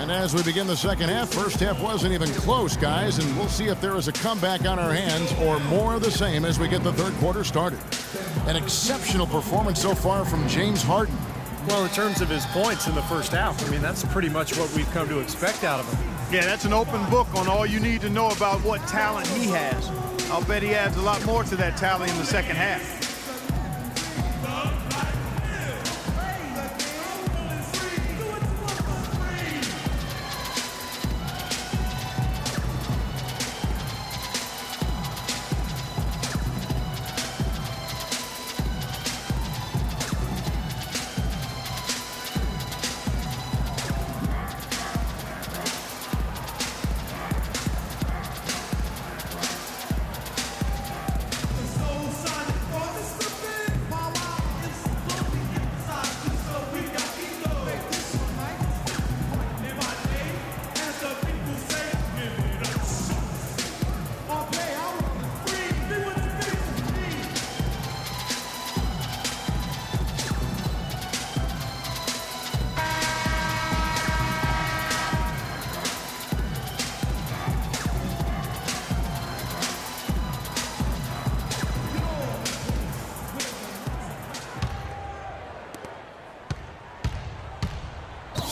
And as we begin the second half, first half wasn't even close, guys, and we'll see if there is a comeback on our hands or more of the same as we get the third quarter started. An exceptional performance so far from James Harden. Well, in terms of his points in the first half, I mean, that's pretty much what we've come to expect out of him. Yeah, that's an open book on all you need to know about what talent he has. I'll bet he adds a lot more to that tally in the second half.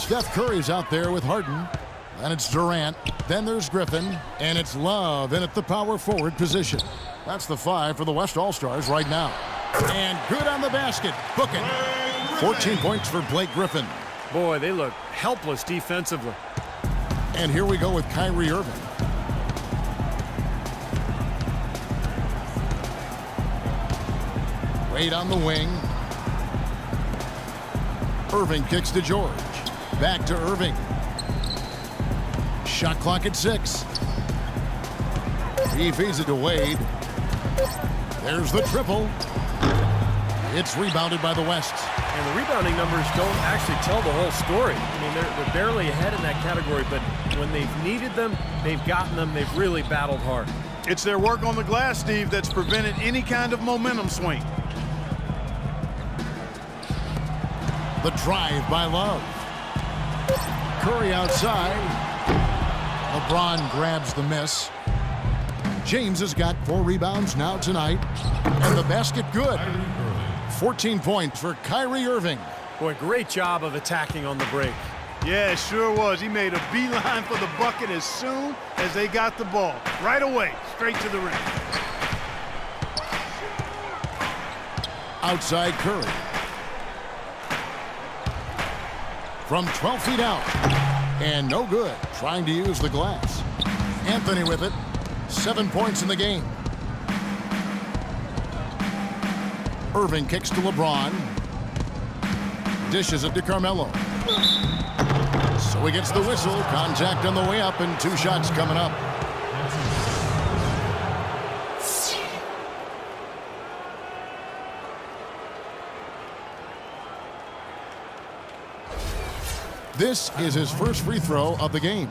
Steph Curry's out there with Harden. Then it's Durant. Then there's Griffin. And it's Love in at the power forward position. That's the 5 for the West All-Stars right now. And good on the basket. Book it. 14 points for Blake Griffin. Boy, they look helpless defensively. And here we go with Kyrie Irving. Wade on the wing. Irving kicks to George. Back to Irving. Shot clock at 6. He feeds it to Wade. There's the triple. It's rebounded by the West. And the rebounding numbers don't actually tell the whole story. I mean, they're barely ahead in that category, but when they've needed them, they've gotten them. They've really battled hard. It's their work on the glass, Steve, that's prevented any kind of momentum swing. The drive by Love. Curry outside. LeBron grabs the miss. James has got 4 rebounds now tonight. And the basket good. 14 points for Kyrie Irving. Boy, great job of attacking on the break. Yeah, it sure was. He made a beeline for the bucket as soon as they got the ball. Right away, straight to the rim. Outside Curry. From 12 feet out. And no good. Trying to use the glass. Anthony with it. 7 points in the game. Irving kicks to LeBron. Dishes it to Carmelo. So he gets the whistle. Contact on the way up and 2 shots coming up. This is his first free throw of the game.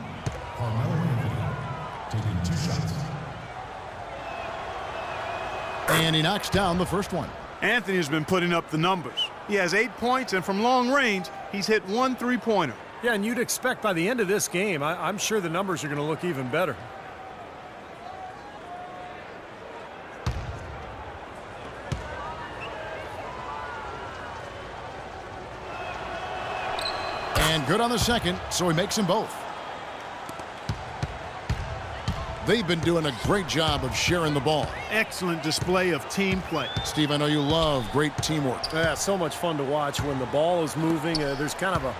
Carmelo Anthony taking 2 shots. And he knocks down the first one. Anthony's been putting up the numbers. He has 8 points, and from long range, he's hit 1 3-pointer. Yeah, and you'd expect by the end of this game, I'm sure the numbers are going to look even better. And good on the second, so he makes them both. They've been doing a great job of sharing the ball. Excellent display of team play. Steve, I know you love great teamwork. Yeah, so much fun to watch when the ball is moving. There's kind of a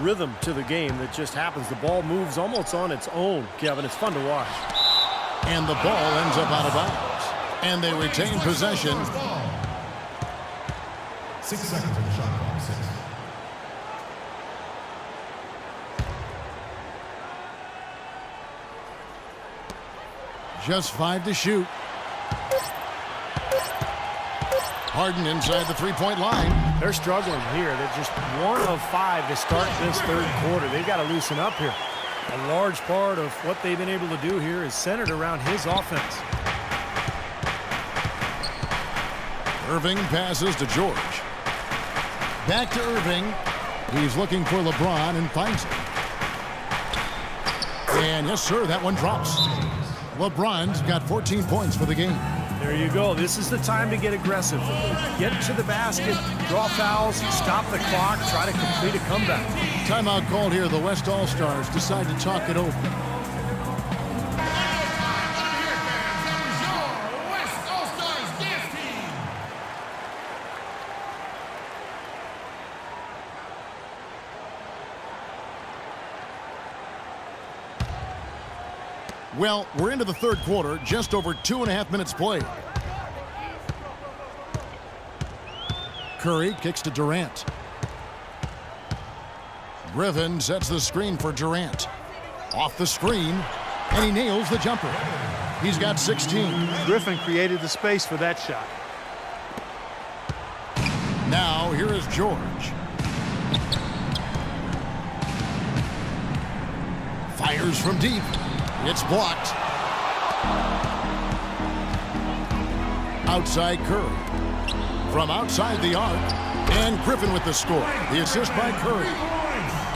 rhythm to the game that just happens. The ball moves almost on its own, Kevin. It's fun to watch. And the ball ends up out of bounds. And they retain possession. 6 seconds on the shot clock. 6. Just 5 to shoot. Harden inside the 3-point line. They're struggling here. They're just 1 of 5 to start this third quarter. They've got to loosen up here. A large part of what they've been able to do here is centered around his offense. Irving passes to George. Back to Irving. He's looking for LeBron and finds him. And yes, sir, that one drops. LeBron's got 14 points for the game. There you go. This is the time to get aggressive. Get to the basket, draw fouls, stop the clock, try to complete a comeback. Timeout called here. The West All-Stars decide to talk it over. Well, we're into the third quarter, just over 2.5 minutes played. Curry kicks to Durant. Griffin sets the screen for Durant. Off the screen, and he nails the jumper. He's got 16. Griffin created the space for that shot. Now, here is George. Fires from deep. It's blocked. Outside Curry. From outside the arc. And Griffin with the score. The assist by Curry.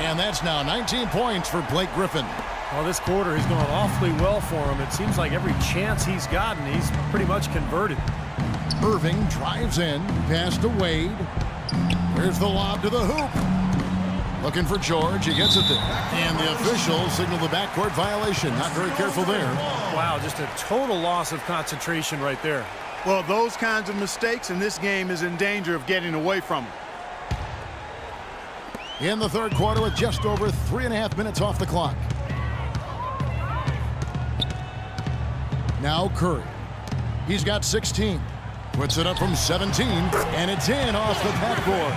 And that's now 19 points for Blake Griffin. Well, this quarter has gone awfully well for him. It seems like every chance he's gotten, he's pretty much converted. Irving drives in. Pass to Wade. Here's the lob to the hoop. Looking for George. He gets it there. And the officials signal the backcourt violation. Not very careful there. Wow, just a total loss of concentration right there. Well, those kinds of mistakes in this game is in danger of getting away from him. In the third quarter with just over 3.5 minutes off the clock. Now Curry. He's got 16. Puts it up from 17. And it's in off the backboard.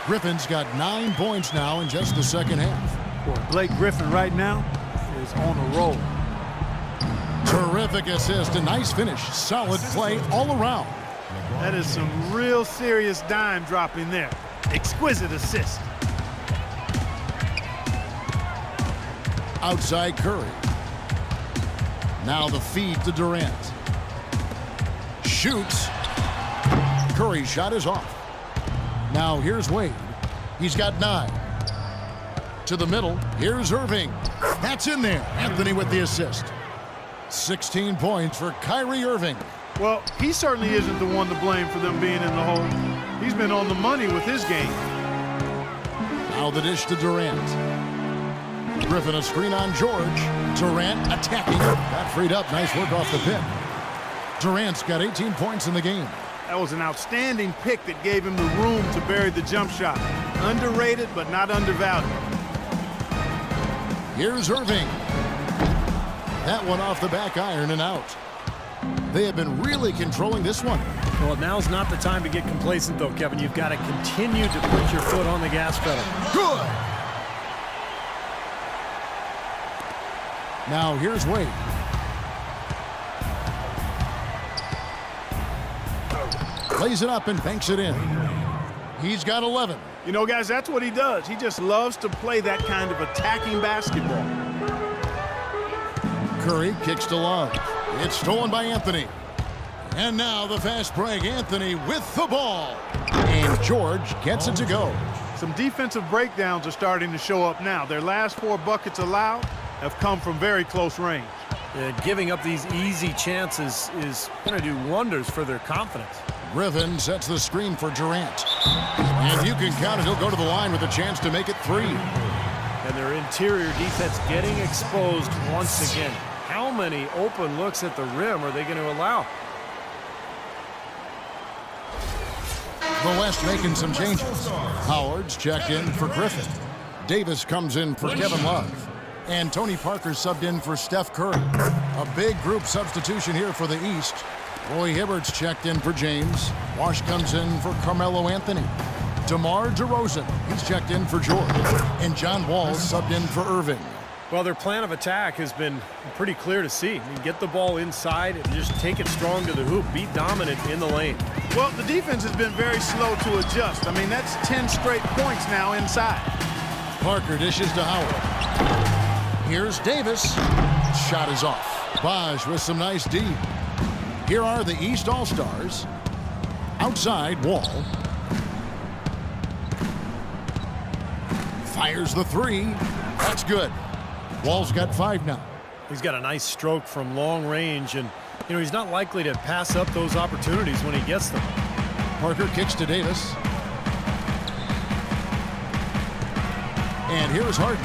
Griffin's got 9 points now in just the second half. Boy, Blake Griffin right now is on a roll. Terrific assist, a nice finish. Solid play all around. That is some real serious dime dropping there. Exquisite assist. Outside Curry. Now the feed to Durant. Shoots. Curry's shot is off. Now here's Wade. He's got 9. To the middle. Here's Irving. That's in there. Anthony with the assist. 16 points for Kyrie Irving. Well, he certainly isn't the one to blame for them being in the hole. He's been on the money with his game. Now the dish to Durant. Griffin a screen on George. Durant attacking. Got freed up. Nice work off the pin. Durant's got 18 points in the game. That was an outstanding pick that gave him the room to bury the jump shot. Underrated, but not undervalued. Here's Irving. That one off the back iron and out. They have been really controlling this one. Well, now's not the time to get complacent, though, Kevin. You've got to continue to put your foot on the gas pedal. Good. Now here's Wade. Lays it up and banks it in. He's got 11. You know, guys, that's what he does. He just loves to play that kind of attacking basketball. Curry kicks to Love. It's stolen by Anthony. And now the fast break. Anthony with the ball. And George gets it to go. Some defensive breakdowns are starting to show up now. Their last 4 buckets allowed have come from very close range. Giving up these easy chances is going to do wonders for their confidence. Griffin sets the screen for Durant. And you can count it. He'll go to the line with a chance to make it 3. And their interior defense getting exposed once again. How many open looks at the rim are they going to allow? The West making some changes. Howard's checked in for Griffin. Davis comes in for Kevin Love. And Tony Parker subbed in for Steph Curry. A big group substitution here for the East. Roy Hibbert's checked in for James. Wash comes in for Carmelo Anthony. DeMar DeRozan, he's checked in for George. And John Wall subbed in for Irving. Well, their plan of attack has been pretty clear to see. I mean, get the ball inside and just take it strong to the hoop. Be dominant in the lane. Well, the defense has been very slow to adjust. I mean, that's 10 straight points now inside. Parker dishes to Howard. Here's Davis. Shot is off. Bosch with some nice D. Here are the East All-Stars. Outside, Wall. Fires the 3. That's good. Wall's got 5 now. He's got a nice stroke from long range, and he's not likely to pass up those opportunities when he gets them. Parker kicks to Davis. And here's Harden.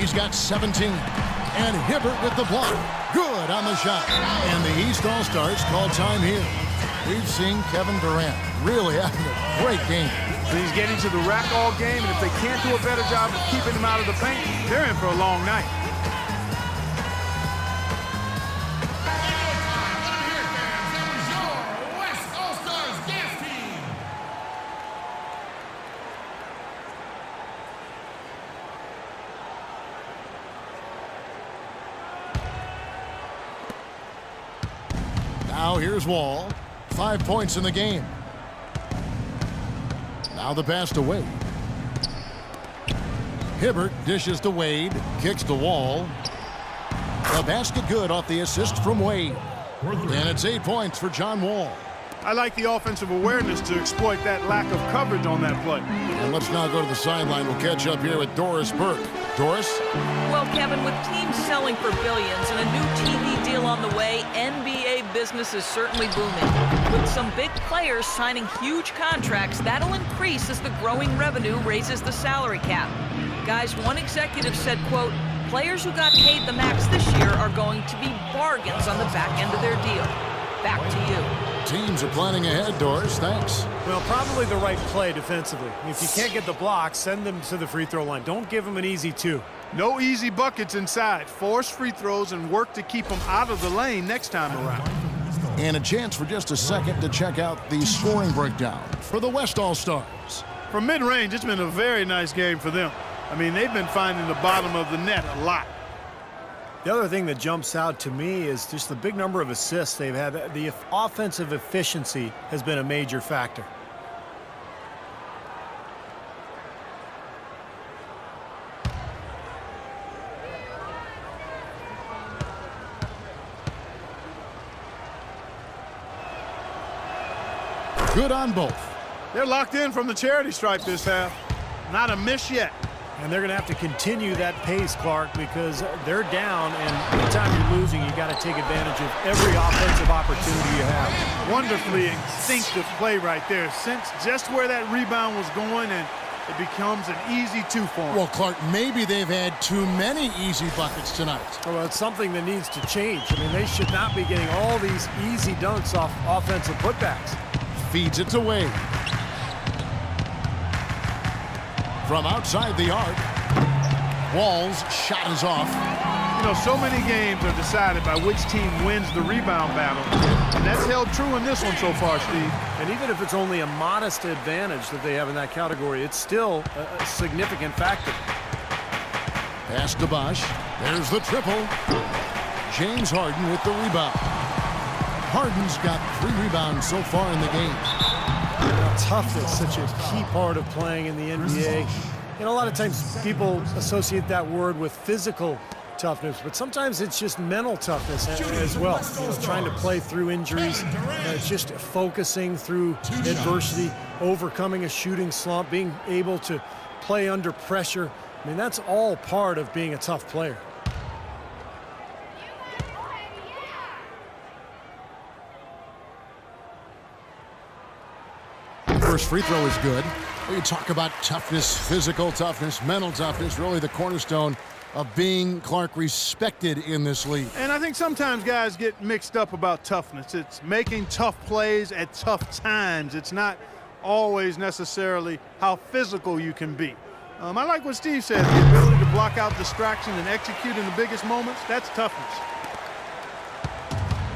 He's got 17. And Hibbert with the block. Good on the shot. And the East All-Stars call time here. We've seen Kevin Durant really having a great game. He's getting to the rack all game, and if they can't do a better job of keeping him out of the paint, they're in for a long night. Now here's Wall. 5 points in the game. Now the pass to Wade. Hibbert dishes to Wade. Kicks to Wall. The basket good off the assist from Wade. And it's 8 points for John Wall. I like the offensive awareness to exploit that lack of coverage on that play. And let's now go to the sideline. We'll catch up here with Doris Burke. Doris? Well, Kevin, with teams selling for billions and a new TV deal on the way, NBA business is certainly booming. With some big players signing huge contracts, that'll increase as the growing revenue raises the salary cap. Guys, one executive said, quote, players who got paid the max this year are going to be bargains on the back end of their deal. Back to you. Teams are planning ahead, Doris. Thanks. Well, probably the right play defensively. If you can't get the block, send them to the free throw line. Don't give them an easy 2. No easy buckets inside. Force free throws and work to keep them out of the lane next time around. And a chance for just a second to check out the scoring breakdown for the West All-Stars. From mid-range, it's been a very nice game for them. I mean, they've been finding the bottom of the net a lot. The other thing that jumps out to me is just the big number of assists they've had. The offensive efficiency has been a major factor. Good on both. They're locked in from the charity stripe this half. Not a miss yet. And they're going to have to continue that pace, Clark, because they're down, and anytime you're losing, you got to take advantage of every offensive opportunity you have. Wonderfully instinctive play right there. Sense just where that rebound was going, and it becomes an easy 2 for them. Well, Clark, maybe they've had too many easy buckets tonight. Well, it's something that needs to change. I mean, they should not be getting all these easy dunks off offensive putbacks. Feeds it to Wade. From outside the arc, Wall's shot is off. You know, so many games are decided by which team wins the rebound battle. And that's held true in this one so far, Steve. And even if it's only a modest advantage that they have in that category, it's still a significant factor. Pass to Bosh. There's the triple. James Harden with the rebound. Harden's got 3 rebounds so far in the game. Toughness, such a key part of playing in the NBA. A lot of times people associate that word with physical toughness, but sometimes it's just mental toughness as well. Trying to play through injuries, just focusing through adversity, overcoming a shooting slump, being able to play under pressure. I mean, that's all part of being a tough player. First free throw is good. You talk about toughness, physical toughness, mental toughness, really the cornerstone of being, Clark, respected in this league. And I think sometimes guys get mixed up about toughness. It's making tough plays at tough times. It's not always necessarily how physical you can be. I like what Steve said, the ability to block out distractions and execute in the biggest moments, that's toughness.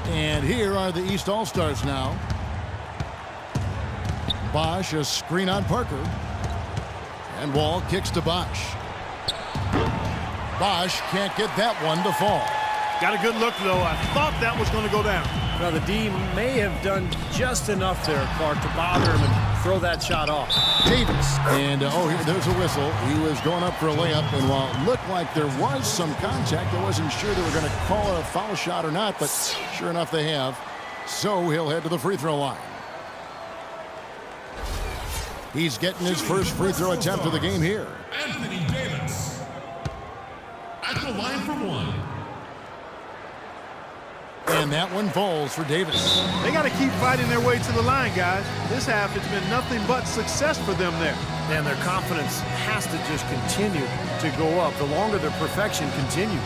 And here are the East All-Stars now. Bosh, a screen on Parker. And Wall kicks to Bosh. Bosh can't get that one to fall. Got a good look, though. I thought that was going to go down. Now, the D may have done just enough there, Clark, to bother him and throw that shot off. Davis. And, there's a whistle. He was going up for a layup, and while it looked like there was some contact, I wasn't sure they were going to call it a foul shot or not, but sure enough they have. So he'll head to the free throw line. He's getting his first free throw attempt of the game here. Anthony Davis. at the line for one. And that one falls for Davis. They got to keep fighting their way to the line, guys. This half, it's been nothing but success for them there. And their confidence has to just continue to go up the longer their perfection continues.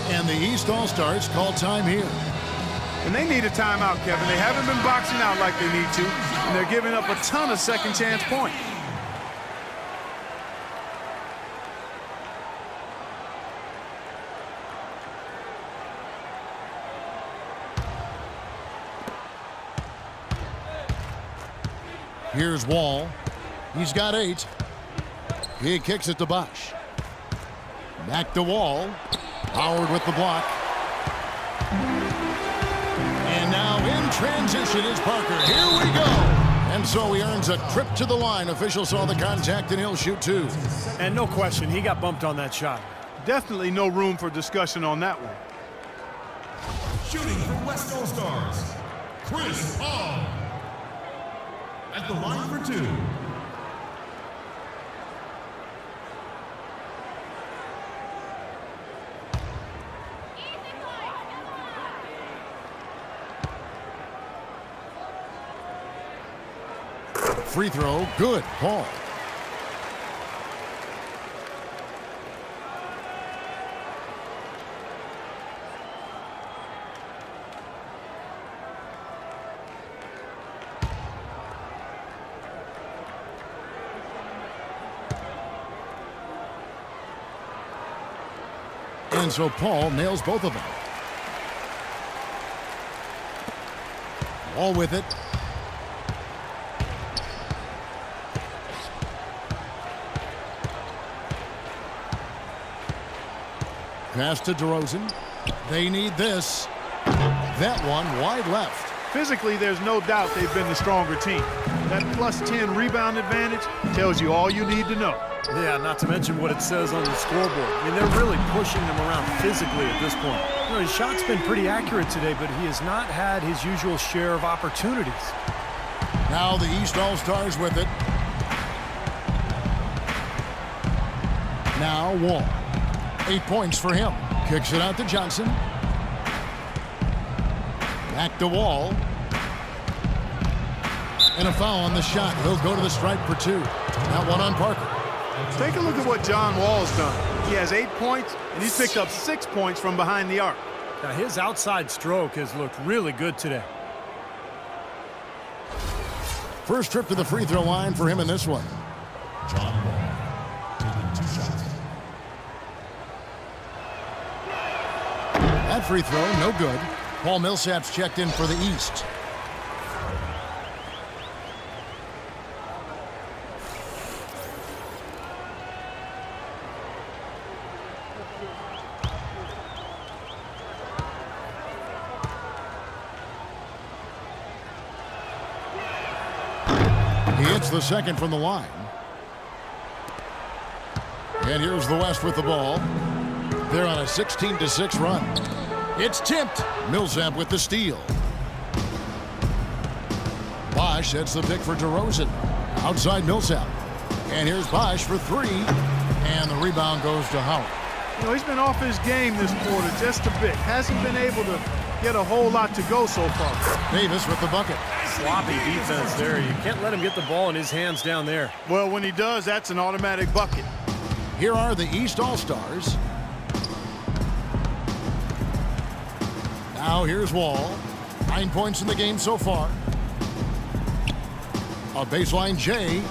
And the East All-Stars call time here. And they need a timeout, Kevin. They haven't been boxing out like they need to, and they're giving up a ton of second chance points. Here's Wall. He's got 8. He kicks it to Bosch. Back to Wall. Howard with the block. And now in transition is Parker. Here we go. And so he earns a trip to the line. Official saw the contact and he'll shoot 2. And no question, he got bumped on that shot. Definitely no room for discussion on that one. Shooting for West All-Stars, Chris Paul. At the line for 2. Free throw, good. Paul. And so Paul nails both of them. All with it. Pass to DeRozan. They need this. That one wide left. Physically, there's no doubt they've been the stronger team. That plus 10 rebound advantage tells you all you need to know. Yeah, not to mention what it says on the scoreboard. I mean, they're really pushing them around physically at this point. You know, his shot's been pretty accurate today, but he has not had his usual share of opportunities. Now the East All-Stars with it. Now Wall. 8 points for him. Kicks it out to Johnson. Back to Wall. And a foul on the shot. He'll go to the stripe for 2. That one on Parker. Take a look at what John Wall's done. He has 8 points, and he's picked up 6 points from behind the arc. Now, his outside stroke has looked really good today. First trip to the free throw line for him in this one. John Wall, taking 2 shots. That free throw, no good. Paul Millsap's checked in for the East. He hits the second from the line. And here's the West with the ball. They're on a 16-6 run. It's tipped. Millsap with the steal. Bosch sets the pick for DeRozan. Outside Millsap. And here's Bosch for 3. And the rebound goes to Howard. You know, he's been off his game this quarter just a bit. Hasn't been able to get a whole lot to go so far. Davis with the bucket. Sloppy defense there. You can't let him get the ball in his hands down there. Well, when he does, that's an automatic bucket. Here are the East All-Stars. Now here's Wall. 9 points in the game so far. A baseline J.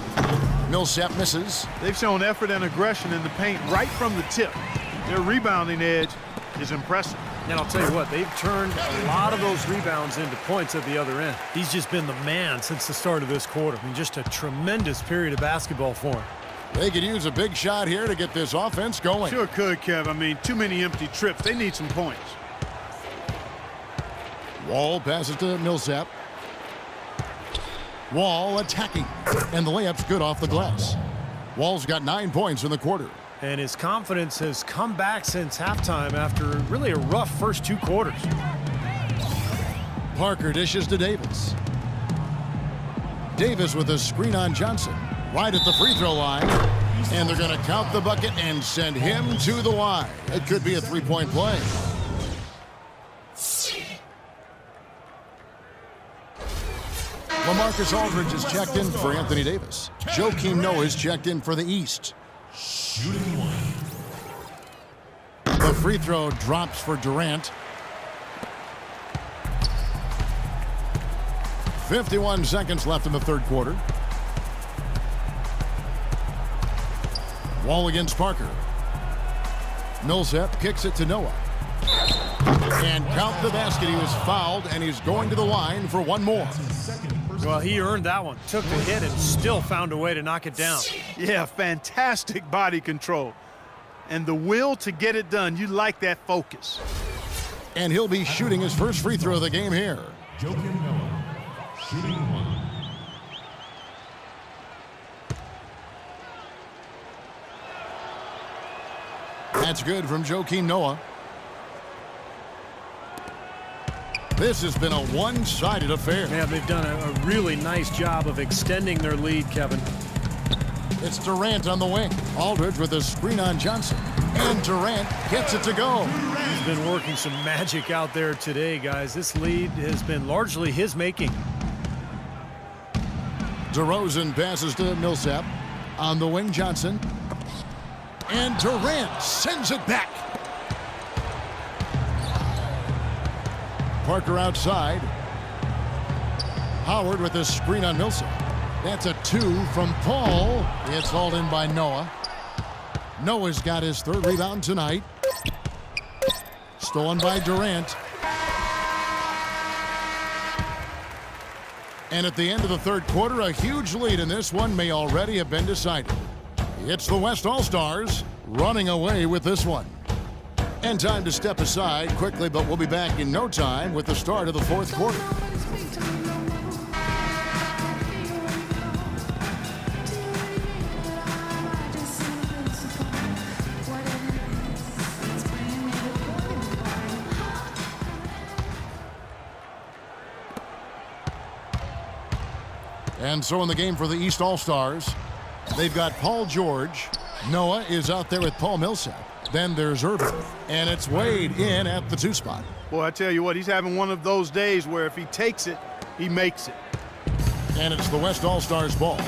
Millsap misses. They've shown effort and aggression in the paint right from the tip. Their rebounding edge is impressive. And I'll tell you what, they've turned a lot of those rebounds into points at the other end. He's just been the man since the start of this quarter. I mean, just a tremendous period of basketball for him. They could use a big shot here to get this offense going. Sure could, Kev. I mean, too many empty trips. They need some points. Wall passes to Millsap. Wall attacking. And the layup's good off the glass. Wall's got 9 points in the quarter. And his confidence has come back since halftime after really a rough first 2 quarters. Parker dishes to Davis. Davis with a screen on Johnson. Right at the free throw line. And they're going to count the bucket and send him to the line. It could be a three-point play. LaMarcus Aldridge is checked in for Anthony Davis. Joakim Noah is checked in for the East. Shooting one. The free throw drops for Durant. 51 seconds left in the third quarter. Wall against Parker. Millsap kicks it to Noah. And count the basket. He was fouled, and he's going to the line for one more. Well, he earned that one. Took the hit and still found a way to knock it down. Yeah, fantastic body control. And the will to get it done. You like that focus. And he'll be shooting his first free throw of the game here. Joakim Noah. Shooting one. That's good from Joakim Noah. This has been a one-sided affair. Yeah, they've done a really nice job of extending their lead, Kevin. It's Durant on the wing. Aldridge with a screen on Johnson. And Durant gets it to go. He's been working some magic out there today, guys. This lead has been largely his making. DeRozan passes to Millsap. On the wing, Johnson. And Durant sends it back. Parker outside. Howard with a screen on Millsap. That's a two from Paul. It's hauled in by Noah. Noah's got his third rebound tonight. Stolen by Durant. And at the end of the third quarter, a huge lead in this one may already have been decided. It's the West All-Stars running away with this one. And time to step aside quickly, but we'll be back in no time with the start of the fourth quarter. And so in the game for the East All-Stars, they've got Paul George. Noah is out there with Paul Millsap. Then there's Irving. And it's Wade in at the two spot. Boy, I tell you what, he's having one of those days where if he takes it, he makes it. And it's the West All-Stars ball.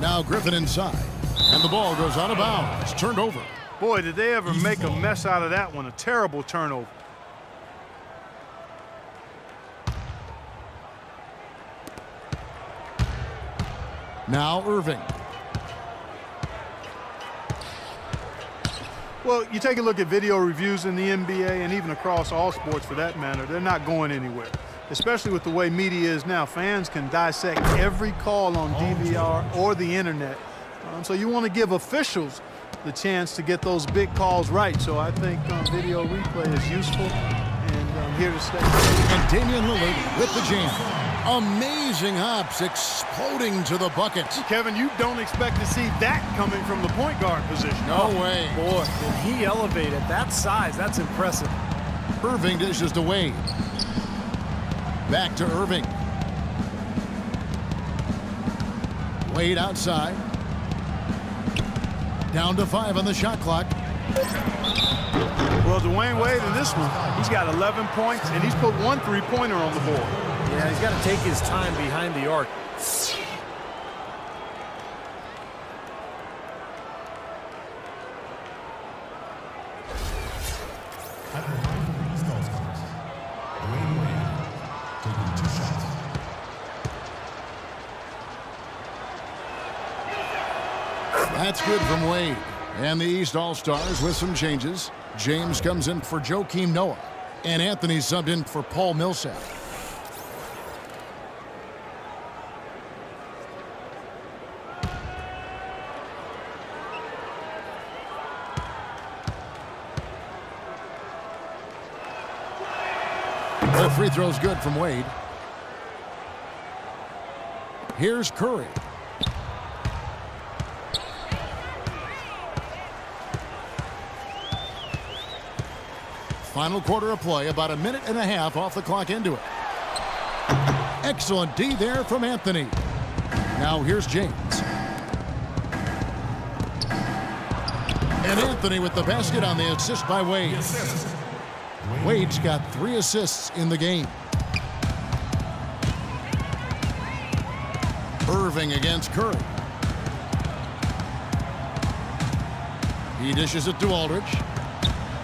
Now Griffin inside. And the ball goes out of bounds. Turned over. Boy, did they ever make a mess out of that one. A terrible turnover. Now Irving. Well, you take a look at video reviews in the NBA and even across all sports for that matter, they're not going anywhere, especially with the way media is now. Fans can dissect every call on DVR or the internet. So you want to give officials the chance to get those big calls right. So I think video replay is useful and here to stay. And Damian Lillard with the jam. Amazing hops exploding to the bucket. Kevin, you don't expect to see that coming from the point guard position. No way. Boy, did he elevate at that size. That's impressive. Irving dishes to Wade. Back to Irving. Wade outside. Down to 5 on the shot clock. Well, Dwayne Wade in this one, he's got 11 points, and he's put one three-pointer on the board. Yeah, he's got to take his time behind the arc. At the line for the East All-Stars, Dwayne Wade taking 2 shots. That's good from Wade. And the East All-Stars with some changes. James comes in for Joakim Noah. And Anthony subbed in for Paul Millsap. The free throw's good from Wade. Here's Curry. Final quarter of play, about a minute and a half off the clock into it. Excellent D there from Anthony. Now here's James. Anthony with the basket on the assist by Wade. Wade's got 3 assists in the game. Irving against Curry. He dishes it to Aldridge.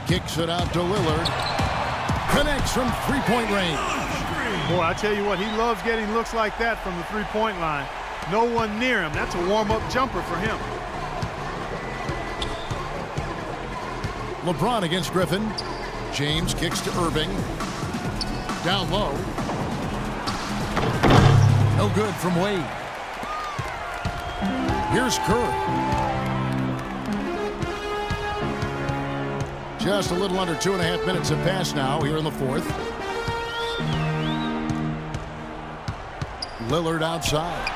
Kicks it out to Lillard. Connects from three-point range. Boy, I tell you what, he loves getting looks like that from the three-point line. No one near him. That's a warm-up jumper for him. LeBron against Griffin. James kicks to Irving. Down low. No good from Wade. Here's Curry. Just a little under 2.5 minutes have passed now here in the fourth. Lillard outside.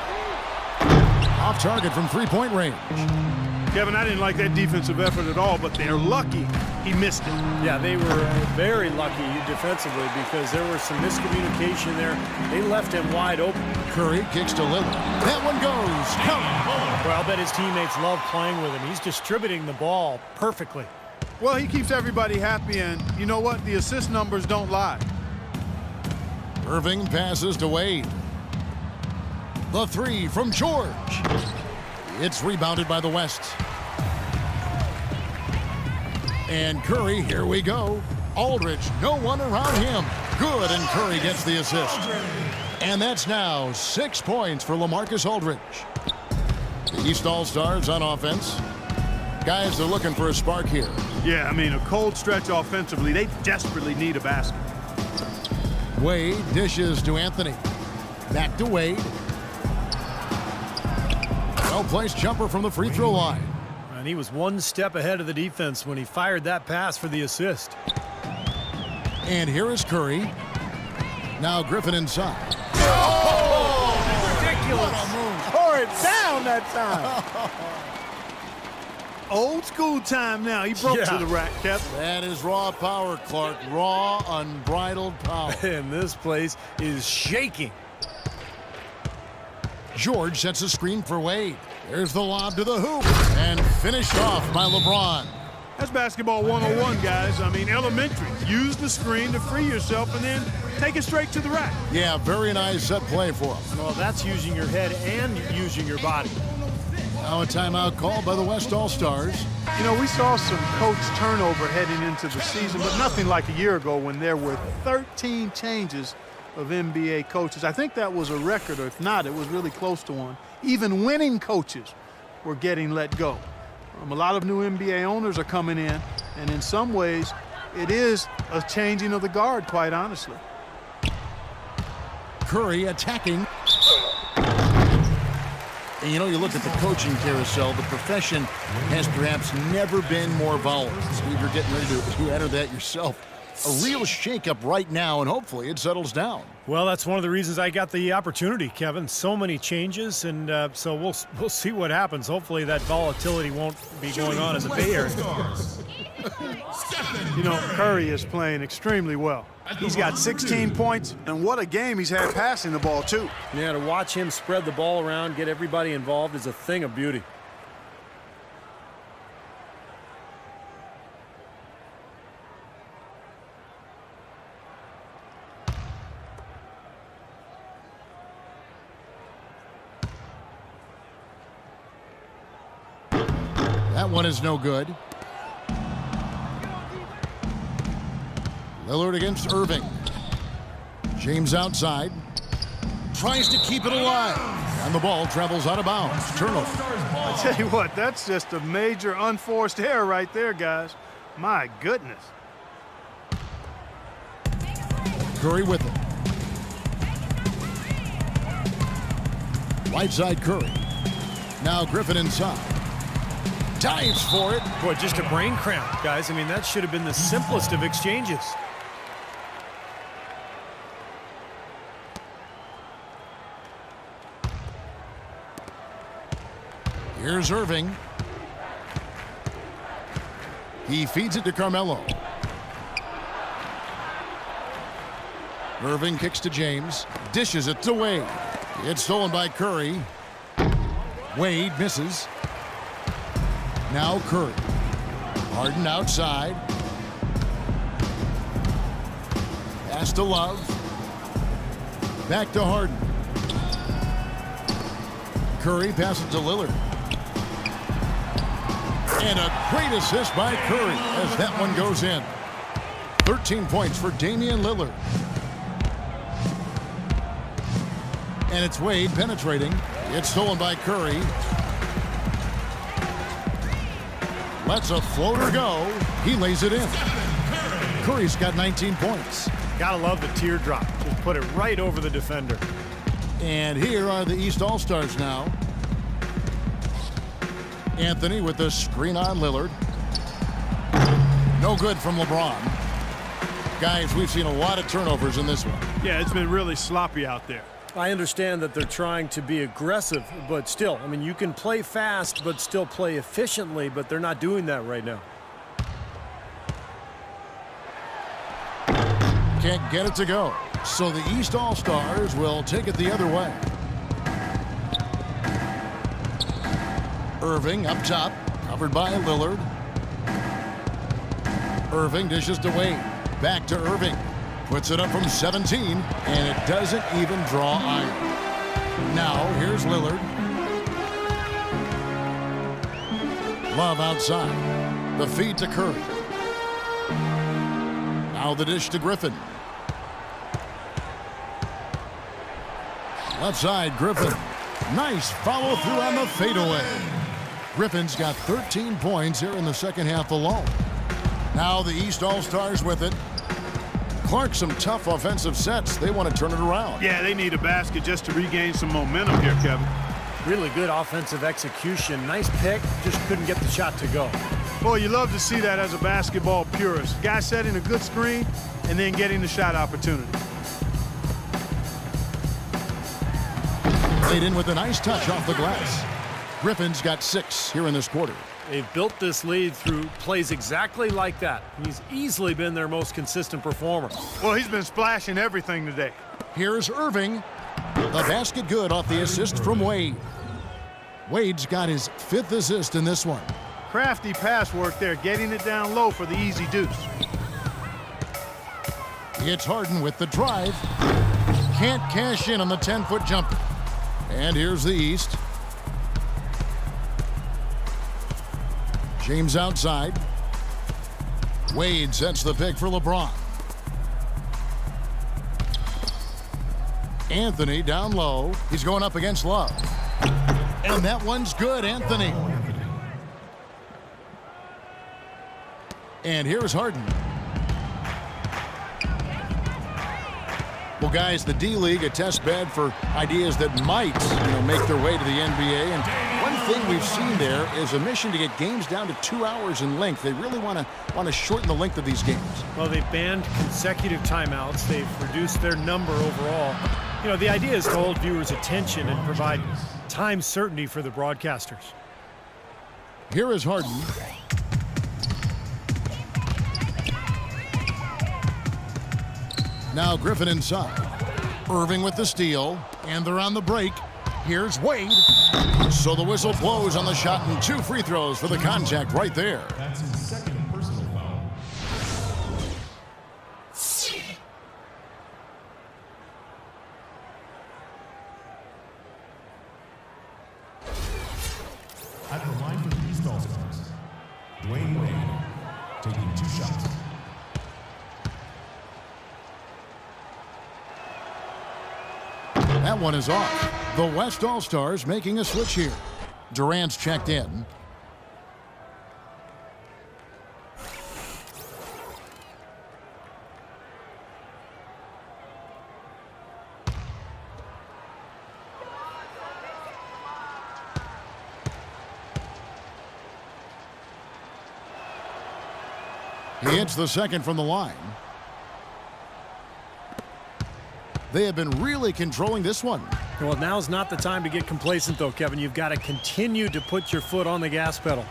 Off target from three-point range. Kevin, I didn't like that defensive effort at all, but they're lucky he missed it. Yeah, they were very lucky defensively because there was some miscommunication there. They left him wide open. Curry kicks to Lillard. That one goes. Count. Well, I'll bet his teammates love playing with him. He's distributing the ball perfectly. Well, he keeps everybody happy, and you know what? The assist numbers don't lie. Irving passes to Wade. The three from George. It's rebounded by the West. And Curry, here we go. Aldridge, no one around him. Good, and Curry gets the assist. And that's now 6 points for LaMarcus Aldridge. The East All-Stars on offense. Guys are looking for a spark here. Yeah, I mean, a cold stretch offensively. They desperately need a basket. Wade dishes to Anthony. Back to Wade. Well-placed jumper from the free throw line. And he was one step ahead of the defense when he fired that pass for the assist. And here is Curry. Now Griffin inside. Ridiculous. Tore it down that time. Old school time now. He broke to the rack, Kev. That is raw power, Clark. Raw, unbridled power. And this place is shaking. George sets a screen for Wade. There's the lob to the hoop. And finished off by LeBron. That's basketball 101, guys. I mean, elementary. Use the screen to free yourself and then take it straight to the rack. Yeah, very nice set play for him. Well, that's using your head and using your body. Now a timeout called by the West All-Stars. You know, we saw some coach turnover heading into the season, but nothing like a year ago when there were 13 changes of NBA coaches. I think that was a record, or if not, it was really close to one. Even winning coaches were getting let go. A lot of new NBA owners are coming in, and in some ways, it is a changing of the guard, quite honestly. Curry attacking. And you know, you look at the coaching carousel, the profession has perhaps never been more volatile. Steve, you're getting ready to enter that yourself. A real shakeup right now, and hopefully it settles down. Well, that's one of the reasons I got the opportunity, Kevin. So many changes, and so we'll see what happens. Hopefully that volatility won't be going on in the Bay Area. You know, Curry is playing extremely well. He's got 16 points, and what a game he's had passing the ball, too. Yeah, to watch him spread the ball around, get everybody involved is a thing of beauty. That one is no good. Lillard against Irving. James outside. Tries to keep it alive. And the ball travels out of bounds. Turnover. I tell you what, that's just a major unforced error right there, guys. My goodness. Curry with it. Right side Curry. Now Griffin inside. Dives for it. Boy, just a brain cramp, guys. I mean, that should have been the simplest of exchanges. Here's Irving. He feeds it to Carmelo. Irving kicks to James. Dishes it to Wade. It's stolen by Curry. Wade misses. Now Curry. Harden outside. Pass to Love. Back to Harden. Curry passes to Lillard. And a great assist by Curry as that one goes in. 13 points for Damian Lillard. And it's Wade penetrating. It's stolen by Curry. Lets a floater go. He lays it in. Curry's got 19 points. Gotta love the teardrop. Just put it right over the defender. And here are the East All-Stars now. Anthony with the screen on Lillard. No good from LeBron. Guys, we've seen a lot of turnovers in this one. Yeah, it's been really sloppy out there. I understand that they're trying to be aggressive, but still, I mean, you can play fast but still play efficiently, but they're not doing that right now. Can't get it to go. So the East All-Stars will take it the other way. Irving up top, covered by Lillard. Irving dishes to Wade. Back to Irving. Puts it up from 17, and it doesn't even draw iron. Now, here's Lillard. Love outside. The feed to Curry. Now the dish to Griffin. Left side, Griffin. Nice follow through on the fadeaway. Griffin's got 13 points here in the second half alone. Now the East All-Stars with it. Clark, some tough offensive sets. They want to turn it around. Yeah, they need a basket just to regain some momentum here, Kevin. Really good offensive execution. Nice pick, just couldn't get the shot to go. Boy, you love to see that as a basketball purist. Guy setting a good screen and then getting the shot opportunity. Laid in with a nice touch off the glass. Griffin's got 6 here in this quarter. They've built this lead through plays exactly like that. He's easily been their most consistent performer. Well, he's been splashing everything today. Here's Irving. The basket good off the assist from Wade. Wade's got his 5th assist in this one. Crafty pass work there, getting it down low for the easy deuce. It's Harden with the drive. Can't cash in on the 10-foot jumper. And here's the East. James outside. Wade sets the pick for LeBron. Anthony down low. He's going up against Love. And that one's good, Anthony. And here's Harden. Well, guys, the D-League, a test bed for ideas that might, make their way to the NBA. And one thing we've seen there is a mission to get games down to 2 hours in length. They really want to shorten the length of these games. Well, they've banned consecutive timeouts. They've reduced their number overall. The idea is to hold viewers' attention and provide time certainty for the broadcasters. Here is Harden. Now Griffin inside. Irving with the steal, and they're on the break. Here's Wade. So the whistle blows on the shot, and 2 free throws for the contact right there. That's his second personal foul. At the line for the East All-Stars, Dwayne Wade, taking 2 shots. That one is off. The West All-Stars making a switch here. Durant's checked in. He hits the second from the line. They have been really controlling this one. Well, now's not the time to get complacent, though, Kevin. You've got to continue to put your foot on the gas pedal.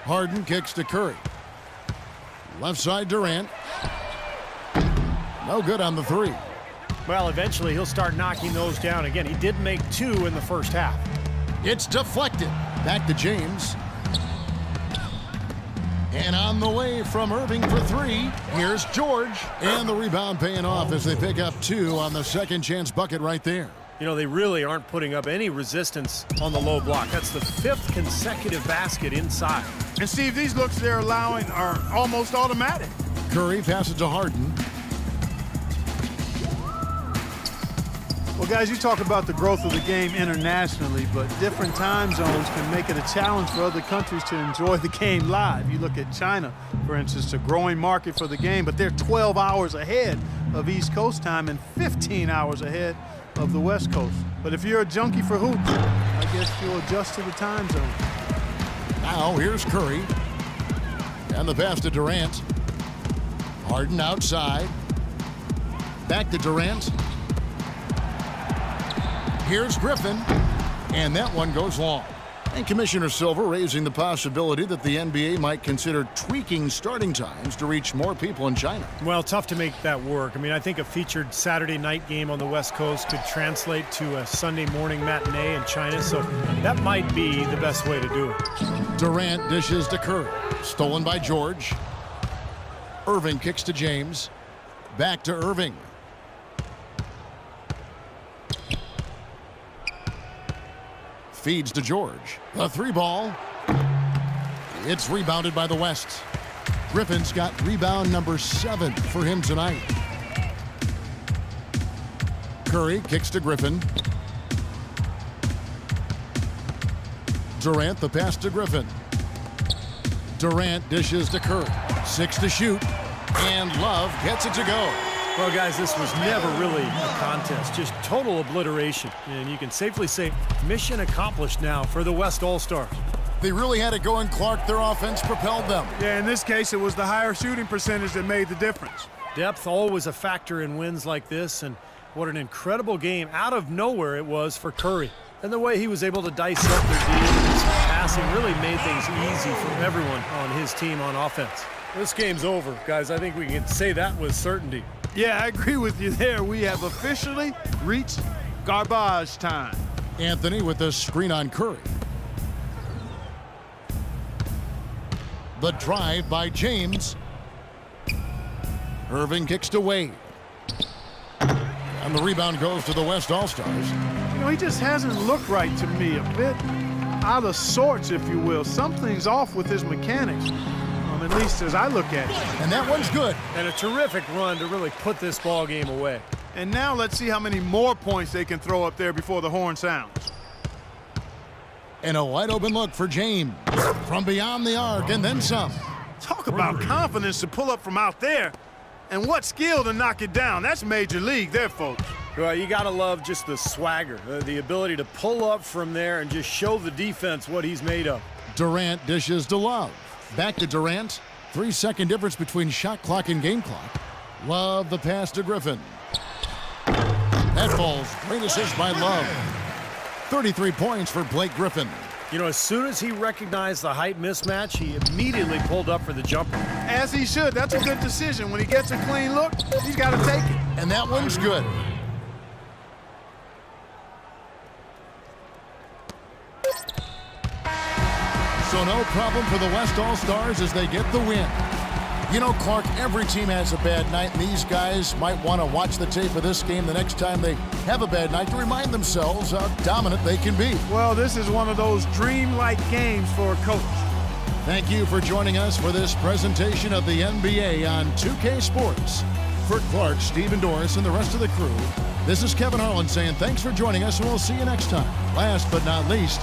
Harden kicks to Curry. Left side Durant. No good on the 3. Well, eventually he'll start knocking those down again. He did make 2 in the first half. It's deflected. Back to James. And on the way from Irving for three, here's George. And the rebound paying off as they pick up 2 on the second chance bucket right there. You know, they really aren't putting up any resistance on the low block. That's the 5th consecutive basket inside. And Steve, these looks they're allowing are almost automatic. Curry passes to Harden. Well, guys, you talk about the growth of the game internationally, but different time zones can make it a challenge for other countries to enjoy the game live. You look at China, for instance, it's a growing market for the game, but they're 12 hours ahead of East Coast time and 15 hours ahead of the West Coast. But if you're a junkie for hoops, I guess you'll adjust to the time zone. Now here's Curry. And the pass to Durant. Harden outside. Back to Durant. Here's Griffin. And that one goes long. And Commissioner Silver raising the possibility that the NBA might consider tweaking starting times to reach more people in China. Well, tough to make that work. I mean, I think a featured Saturday night game on the West Coast could translate to a Sunday morning matinee in China, so that might be the best way to do it. Durant dishes to Curry. Stolen by George. Irving kicks to James. Back to Irving. Feeds to George. A 3-ball. It's rebounded by the West. Griffin's got rebound number 7 for him tonight. Curry kicks to Griffin. Durant, the pass to Griffin. Durant dishes to Curry. 6 to shoot. And Love gets it to go. Well, guys, this was never really a contest, just total obliteration. And you can safely say mission accomplished now for the West All-Stars. They really had it going, Clark. Their offense propelled them. Yeah, in this case, it was the higher shooting percentage that made the difference. Depth always a factor in wins like this, and what an incredible game out of nowhere it was for Curry. And the way he was able to dice up their defense, passing really made things easy for everyone on his team on offense. This game's over, guys. I think we can say that with certainty. Yeah, I agree with you there. We have officially reached garbage time. Anthony with the screen on Curry. The drive by James. Irving kicks to Wade. And the rebound goes to the West All-Stars. You know, he just hasn't looked right to me. A bit out of sorts, if you will. Something's off with his mechanics. At least as I look at it. And that one's good. And a terrific run to really put this ball game away. And now let's see how many more points they can throw up there before the horn sounds. And a wide open look for James. From beyond the arc and then some. Talk about confidence to pull up from out there. And what skill to knock it down. That's major league there, folks. Well, you got to love just the swagger, the ability to pull up from there and just show the defense what he's made of. Durant dishes to Love. Back to Durant. 3-second difference between shot clock and game clock. Love the pass to Griffin. That falls. Great assist by Love. 33 points for Blake Griffin. You know, as soon as he recognized the height mismatch, he immediately pulled up for the jumper. As he should. That's a good decision. When he gets a clean look, he's got to take it. And that one's good. So no problem for the West All-Stars as they get the win. You know, Clark, every team has a bad night, and these guys might want to watch the tape of this game the next time they have a bad night to remind themselves how dominant they can be. Well, this is one of those dream-like games for a coach. Thank you for joining us for this presentation of the NBA on 2K Sports. For Clark, Stephen Doris, and the rest of the crew, this is Kevin Harlan saying thanks for joining us, and we'll see you next time. Last but not least,